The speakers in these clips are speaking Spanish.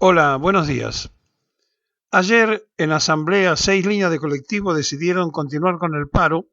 Hola, buenos días. Ayer en asamblea 6 líneas de colectivo decidieron continuar con el paro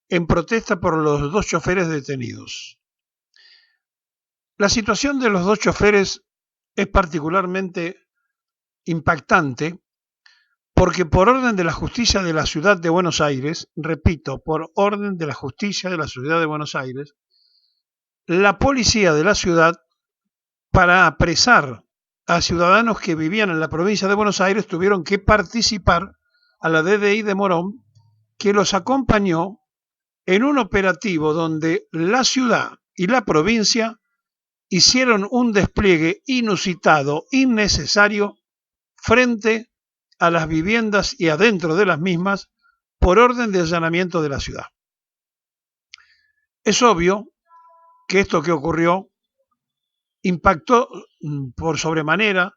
en protesta por los 2 choferes detenidos. La situación de los 2 choferes es particularmente impactante porque por orden de la justicia de la ciudad de Buenos Aires, repito, por orden de la justicia de la ciudad de Buenos Aires, la policía de la ciudad, para apresar a ciudadanos que vivían en la provincia de Buenos Aires, tuvieron que participar a la DDI de Morón, que los acompañó en un operativo donde la ciudad y la provincia hicieron un despliegue inusitado, innecesario, frente a las viviendas y adentro de las mismas, por orden de allanamiento de la ciudad. Es obvio que esto que ocurrió impactó por sobremanera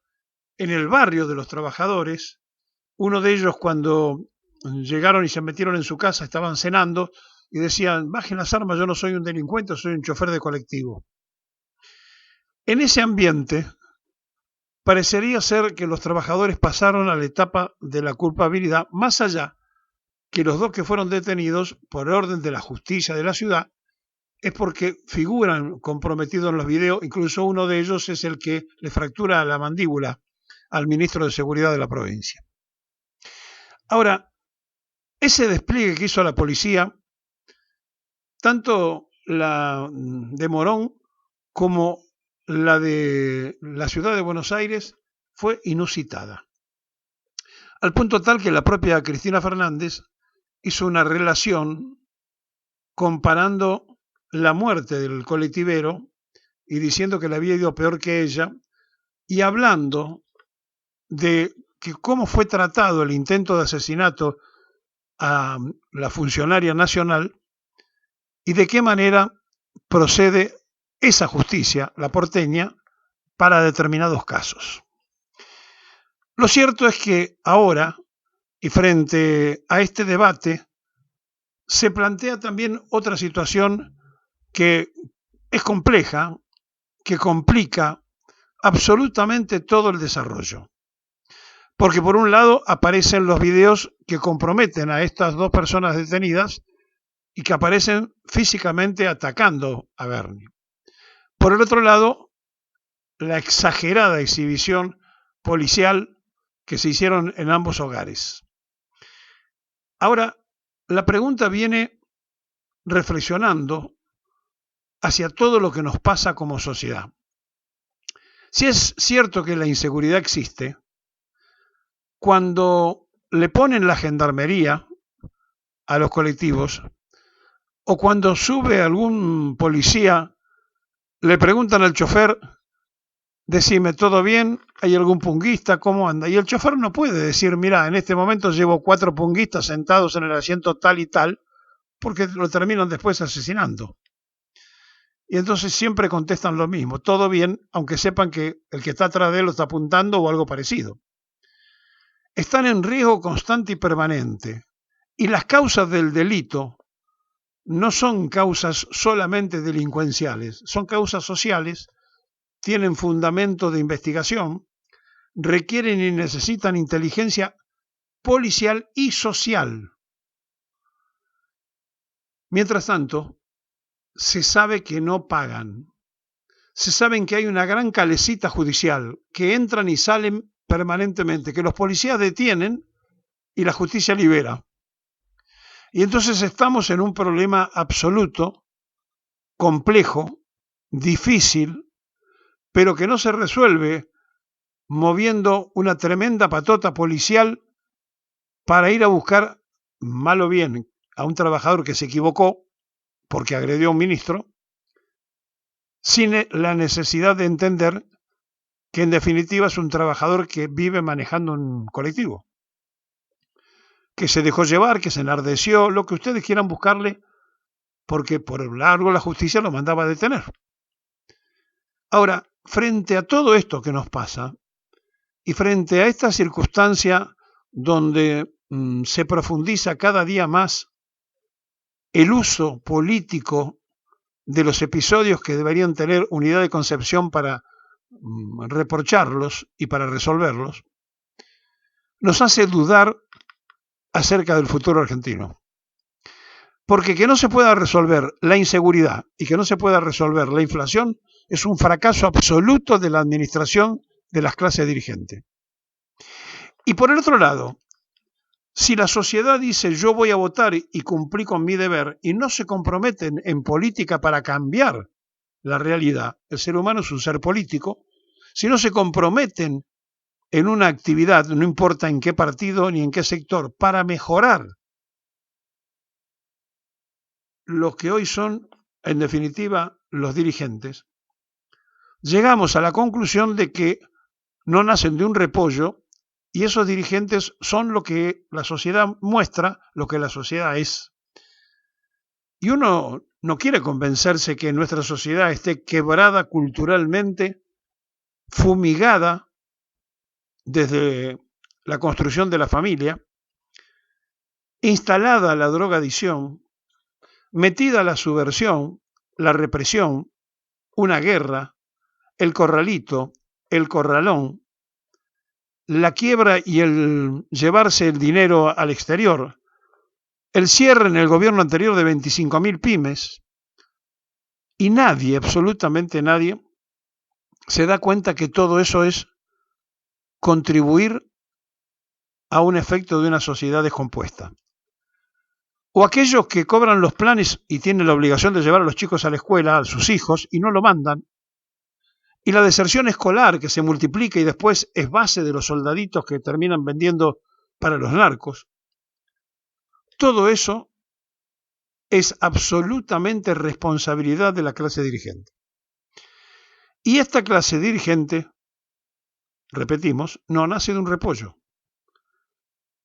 en el barrio de los trabajadores. Uno de ellos, cuando llegaron y se metieron en su casa, estaban cenando y decían: bajen las armas, yo no soy un delincuente, soy un chofer de colectivo. En ese ambiente parecería ser que los trabajadores pasaron a la etapa de la culpabilidad, más allá que los 2 que fueron detenidos por orden de la justicia de la ciudad es porque figuran comprometidos en los videos. Incluso uno de ellos es el que le fractura la mandíbula al ministro de Seguridad de la provincia. Ahora, ese despliegue que hizo la policía, tanto la de Morón como la de la ciudad de Buenos Aires, fue inusitada. Al punto tal que la propia Cristina Fernández hizo una relación comparando la muerte del colectivero y diciendo que le había ido peor que ella, y hablando de que cómo fue tratado el intento de asesinato a la funcionaria nacional y de qué manera procede esa justicia, la porteña, para determinados casos. Lo cierto es que ahora, y frente a este debate, se plantea también otra situación que es compleja, que complica absolutamente todo el desarrollo. Porque por un lado aparecen los videos que comprometen a estas 2 personas detenidas y que aparecen físicamente atacando a Bernie. Por el otro lado, la exagerada exhibición policial que se hicieron en ambos hogares. Ahora, la pregunta viene reflexionando hacia todo lo que nos pasa como sociedad. Si es cierto que la inseguridad existe, cuando le ponen la gendarmería a los colectivos o cuando sube algún policía, le preguntan al chofer: decime, ¿todo bien? ¿Hay algún punguista? ¿Cómo anda? Y el chofer no puede decir: mira, en este momento llevo 4 punguistas sentados en el asiento tal y tal, porque lo terminan después asesinando. Y entonces siempre contestan lo mismo: todo bien, aunque sepan que el que está atrás de él lo está apuntando o algo parecido. Están en riesgo constante y permanente. Y las causas del delito no son causas solamente delincuenciales, son causas sociales, tienen fundamento de investigación, requieren y necesitan inteligencia policial y social. Mientras tanto, se sabe que no pagan. Se saben que hay una gran calecita judicial, que entran y salen permanentemente, que los policías detienen y la justicia libera. Y entonces estamos en un problema absoluto, complejo, difícil, pero que no se resuelve moviendo una tremenda patota policial para ir a buscar, mal o bien, a un trabajador que se equivocó porque agredió a un ministro, sin la necesidad de entender que en definitiva es un trabajador que vive manejando un colectivo, que se dejó llevar, que se enardeció, lo que ustedes quieran buscarle, porque por largo la justicia lo mandaba a detener. Ahora, frente a todo esto que nos pasa, y frente a esta circunstancia donde se profundiza cada día más el uso político de los episodios que deberían tener unidad de concepción para reprocharlos y para resolverlos, nos hace dudar acerca del futuro argentino. Porque que no se pueda resolver la inseguridad y que no se pueda resolver la inflación es un fracaso absoluto de la administración de las clases dirigentes. Y por el otro lado, si la sociedad dice yo voy a votar y cumplí con mi deber y no se comprometen en política para cambiar la realidad, el ser humano es un ser político, si no se comprometen en una actividad, no importa en qué partido ni en qué sector, para mejorar lo que hoy son, en definitiva, los dirigentes, llegamos a la conclusión de que no nacen de un repollo y esos dirigentes son lo que la sociedad muestra, lo que la sociedad es. Y uno no quiere convencerse que nuestra sociedad esté quebrada culturalmente, fumigada desde la construcción de la familia, instalada la drogadicción, metida la subversión, la represión, una guerra, el corralito, el corralón, la quiebra y el llevarse el dinero al exterior, el cierre en el gobierno anterior de 25.000 pymes, y nadie, absolutamente nadie, se da cuenta que todo eso es contribuir a un efecto de una sociedad descompuesta. O aquellos que cobran los planes y tienen la obligación de llevar a los chicos a la escuela, a sus hijos, y no lo mandan. Y la deserción escolar que se multiplica y después es base de los soldaditos que terminan vendiendo para los narcos. Todo eso es absolutamente responsabilidad de la clase dirigente. Y esta clase dirigente, repetimos, no nace de un repollo.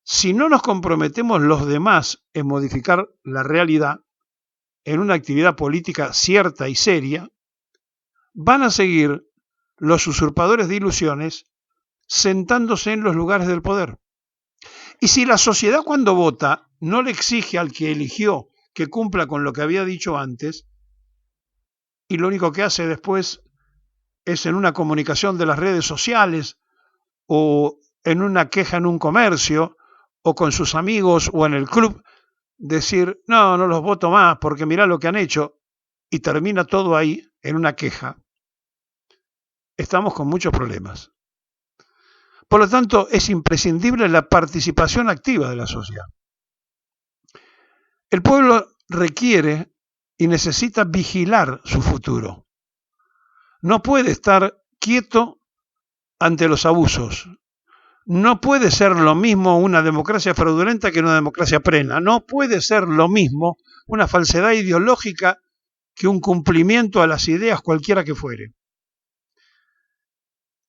Si no nos comprometemos los demás en modificar la realidad en una actividad política cierta y seria, van a seguir los usurpadores de ilusiones sentándose en los lugares del poder. Y si la sociedad cuando vota no le exige al que eligió que cumpla con lo que había dicho antes, y lo único que hace después es en una comunicación de las redes sociales o en una queja en un comercio o con sus amigos o en el club, decir, no los voto más porque mirá lo que han hecho, y termina todo ahí en una queja, estamos con muchos problemas. Por lo tanto, es imprescindible la participación activa de la sociedad. El pueblo requiere y necesita vigilar su futuro. No puede estar quieto ante los abusos. No puede ser lo mismo una democracia fraudulenta que una democracia plena. No puede ser lo mismo una falsedad ideológica que un cumplimiento a las ideas cualquiera que fuere.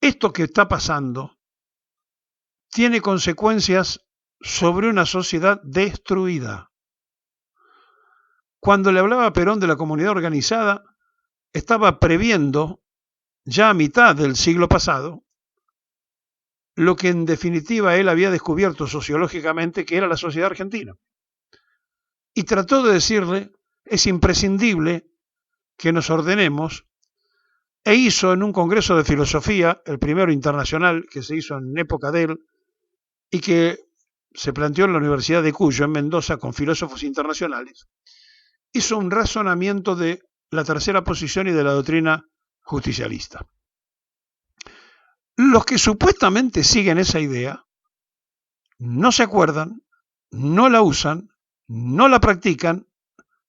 Esto que está pasando tiene consecuencias sobre una sociedad destruida. Cuando le hablaba a Perón de la comunidad organizada, estaba previendo, ya a mitad del siglo pasado, lo que en definitiva él había descubierto sociológicamente que era la sociedad argentina. Y trató de decirle, es imprescindible que nos ordenemos, e hizo en un congreso de filosofía, el primero internacional que se hizo en época de él, y que se planteó en la Universidad de Cuyo, en Mendoza, con filósofos internacionales, hizo un razonamiento de la tercera posición y de la doctrina justicialista. Los que supuestamente siguen esa idea no se acuerdan, no la usan, no la practican,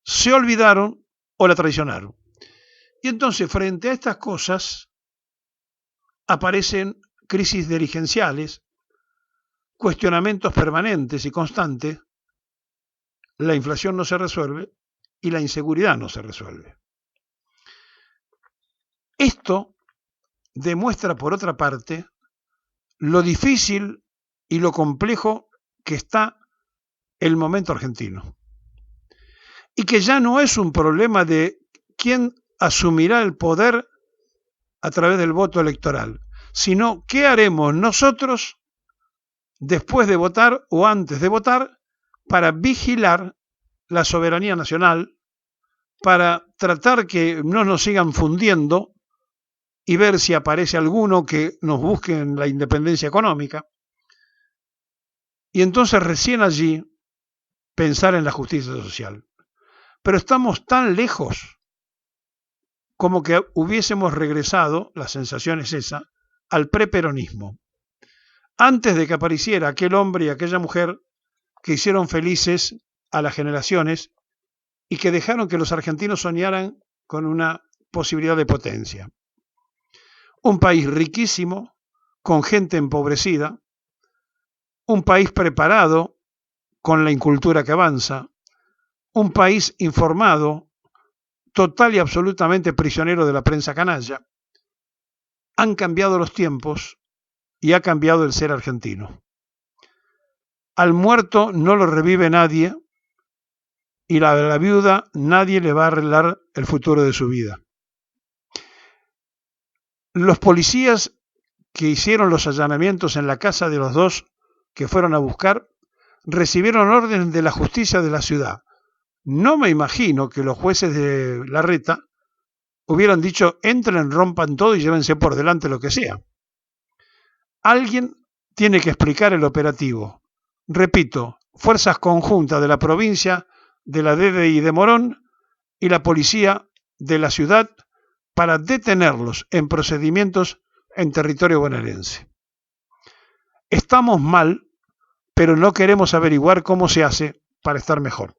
se olvidaron o la traicionaron. Y entonces, frente a estas cosas, aparecen crisis dirigenciales, cuestionamientos permanentes y constantes, la inflación no se resuelve y la inseguridad no se resuelve. Esto demuestra, por otra parte, lo difícil y lo complejo que está el momento argentino. Y que ya no es un problema de quién asumirá el poder a través del voto electoral, sino qué haremos nosotros después de votar o antes de votar para vigilar la soberanía nacional, para tratar que no nos sigan fundiendo y ver si aparece alguno que nos busque en la independencia económica. Y entonces recién allí pensar en la justicia social. Pero estamos tan lejos como que hubiésemos regresado, la sensación es esa, al preperonismo. Antes de que apareciera aquel hombre y aquella mujer que hicieron felices a las generaciones y que dejaron que los argentinos soñaran con una posibilidad de potencia. Un país riquísimo, con gente empobrecida, un país preparado con la incultura que avanza, un país informado, total y absolutamente prisionero de la prensa canalla. Han cambiado los tiempos y ha cambiado el ser argentino. Al muerto no lo revive nadie y a la viuda nadie le va a arreglar el futuro de su vida. Los policías que hicieron los allanamientos en la casa de los dos que fueron a buscar recibieron órdenes de la justicia de la ciudad. No me imagino que los jueces de Larreta hubieran dicho: entren, rompan todo y llévense por delante lo que sea. Alguien tiene que explicar el operativo. Repito, fuerzas conjuntas de la provincia, de la DDI de Morón y la policía de la ciudad para detenerlos en procedimientos en territorio bonaerense. Estamos mal, pero no queremos averiguar cómo se hace para estar mejor.